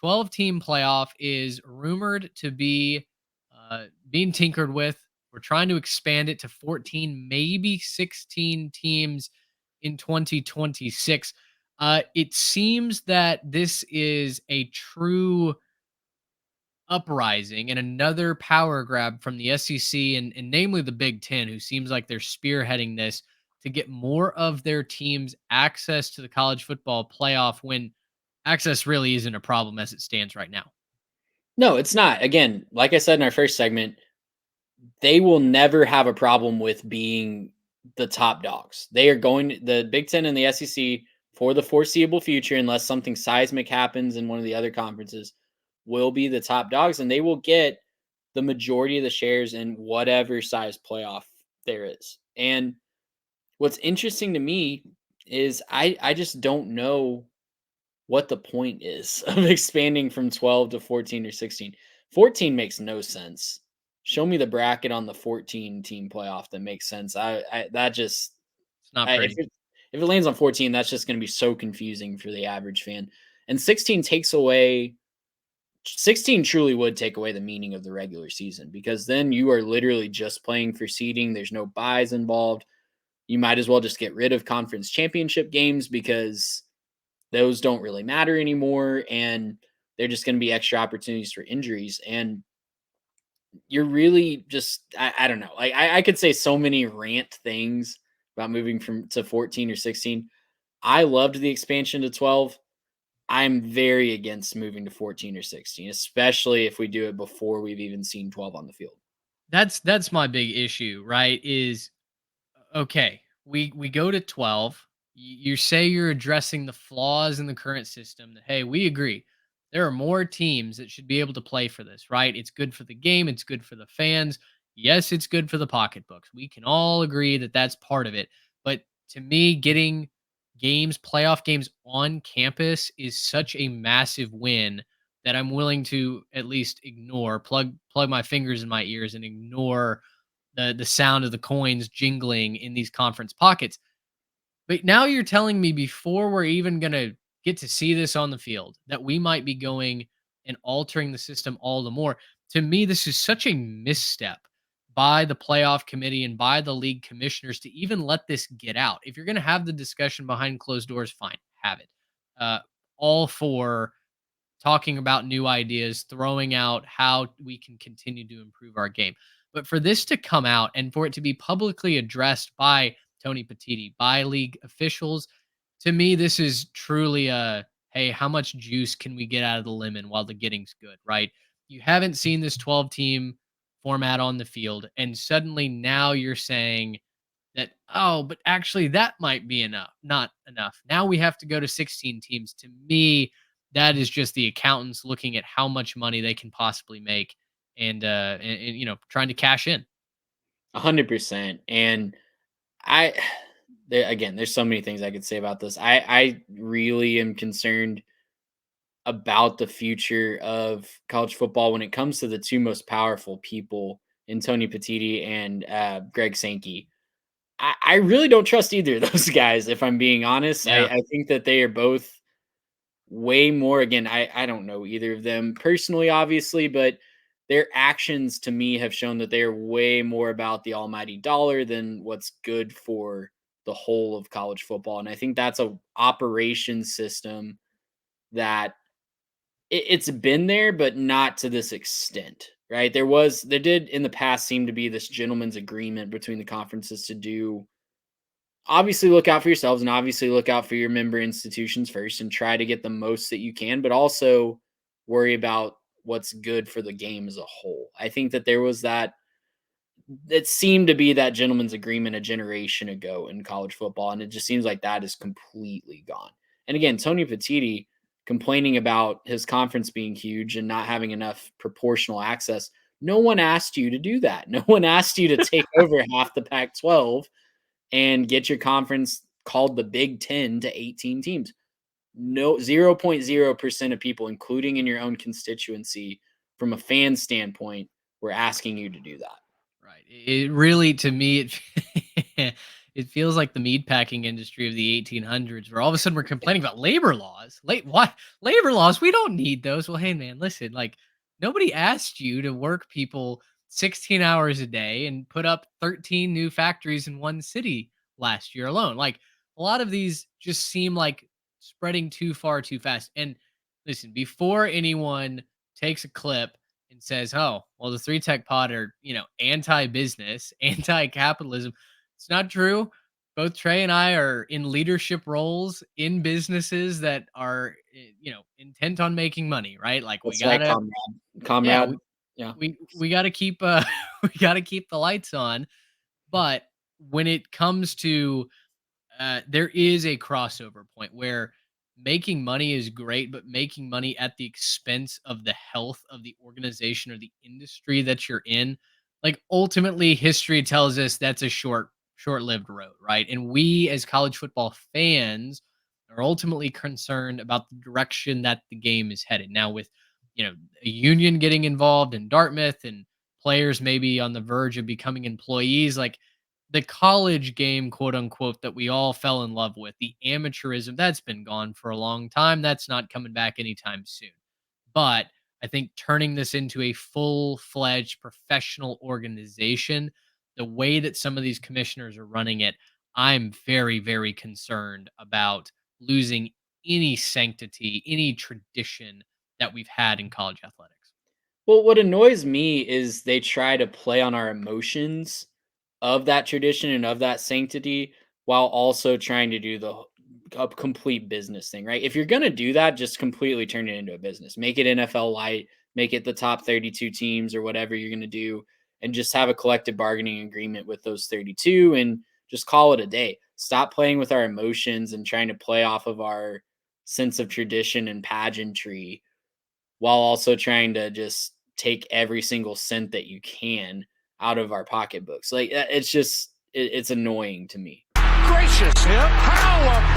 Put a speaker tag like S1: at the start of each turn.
S1: 12-team playoff is rumored to be being tinkered with. We're trying to expand it to 14, maybe 16 teams in 2026. It seems that this is a true uprising and another power grab from the SEC and namely the Big Ten, who seems like they're spearheading this to get more of their teams access to the college football playoff when access really isn't a problem as it stands right now.
S2: No, it's not. Again, like I said in our first segment, they will never have a problem with being the top dogs. They are going the Big Ten and the SEC for the foreseeable future, unless something seismic happens in one of the other conferences, will be the top dogs, and they will get the majority of the shares in whatever size playoff there is. And what's interesting to me is I just don't know what the point is of expanding from 12 to 14 or 16. 14 makes no sense. Show me the bracket on the 14 team playoff that makes sense. I that just
S1: It's not
S2: I
S1: pretty.
S2: if it lands on 14, that's just going to be so confusing for the average fan. And 16 takes away 16 truly would take away the meaning of the regular season because then you are literally just playing for seeding. There's no buys involved. You might as well just get rid of conference championship games because those don't really matter anymore, and they're just going to be extra opportunities for injuries. And you're really just I don't know. Like I could say so many rant things about moving from to 14 or 16. I loved the expansion to 12. I'm very against moving to 14 or 16, especially if we do it before we've even seen 12 on the field.
S1: That's my big issue, right? Is okay, we go to 12. You say you're addressing the flaws in the current system. That hey, we agree. There are more teams that should be able to play for this, right? It's good for the game, it's good for the fans. Yes, it's good for the pocketbooks. We can all agree that that's part of it. But to me, getting playoff games on campus is such a massive win that I'm willing to at least ignore, plug my fingers in my ears and ignore the sound of the coins jingling in these conference pockets. But now you're telling me before we're even going to get to see this on the field that we might be going and altering the system all the more. To me, this is such a misstep by the playoff committee and by the league commissioners to even let this get out. If you're going to have the discussion behind closed doors, fine, have it. Uh, all for talking about new ideas, throwing out how we can continue to improve our game. But for this to come out and for it to be publicly addressed by Tony Petitti, by league officials, to me, this is truly a hey, how much juice can we get out of the lemon while the getting's good, right? You haven't seen this 12-team format on the field, and suddenly now you're saying that, oh, but actually that might be enough, not enough. Now we have to go to 16 teams. To me, that is just the accountants looking at how much money they can possibly make and trying to cash in.
S2: 100%. And I there again, there's so many things I could say about this. I really am concerned about the future of college football when it comes to the two most powerful people in Tony Petitti and Greg Sankey. I really don't trust either of those guys, if I'm being honest.
S1: Yeah.
S2: I think that they are both way more. Again, I don't know either of them personally, obviously, but their actions to me have shown that they are way more about the almighty dollar than what's good for the whole of college football. And I think that's a operation system that it's been there, but not to this extent, right? There did in the past seem to be this gentleman's agreement between the conferences to do obviously look out for yourselves and obviously look out for your member institutions first and try to get the most that you can, but also worry about what's good for the game as a whole. I think that there was that it seemed to be that gentleman's agreement a generation ago in college football, and it just seems like that is completely gone. And again, Tony Petitti complaining about his conference being huge and not having enough proportional access. No one asked you to do that. No one asked you to take over half the Pac 12 and get your conference called the Big 10 to 18 teams. No 0.0% of people, including in your own constituency, from a fan standpoint, were asking you to do that.
S1: Right. It really, to me, it it feels like the meatpacking industry of the 1800s, where all of a sudden we're complaining about labor laws. What labor laws? We don't need those. Well, hey man, listen, like nobody asked you to work people 16 hours a day and put up 13 new factories in one city last year alone. Like a lot of these just seem like spreading too far too fast. And listen, before anyone takes a clip and says, "Oh, well, the Three Tech Pod are anti-business, anti-capitalism," it's not true. Both Trey and I are in leadership roles in businesses that are, intent on making money, right? Like we
S2: That's right,
S1: gotta,
S2: comrade.
S1: yeah,
S2: Comrade. Yeah.
S1: we gotta keep, we gotta keep the lights on. But when it comes to there is a crossover point where making money is great, but making money at the expense of the health of the organization or the industry that you're in, like ultimately history tells us that's a short-lived road, right? And we as college football fans are ultimately concerned about the direction that the game is headed. Now with, a union getting involved in Dartmouth and players maybe on the verge of becoming employees, like the college game, quote unquote, that we all fell in love with, the amateurism, that's been gone for a long time. That's not coming back anytime soon. But I think turning this into a full fledged professional organization, the way that some of these commissioners are running it, I'm very, very concerned about losing any sanctity, any tradition that we've had in college athletics.
S2: Well, what annoys me is they try to play on our emotions of that tradition and of that sanctity while also trying to do a complete business thing, right? If you're going to do that, just completely turn it into a business. Make it NFL light, make it the top 32 teams or whatever you're going to do, and just have a collective bargaining agreement with those 32 and just call it a day. Stop playing with our emotions and trying to play off of our sense of tradition and pageantry while also trying to just take every single cent that you can out of our pocketbooks. Like it's just it's annoying to me.
S3: Gracious, yeah. How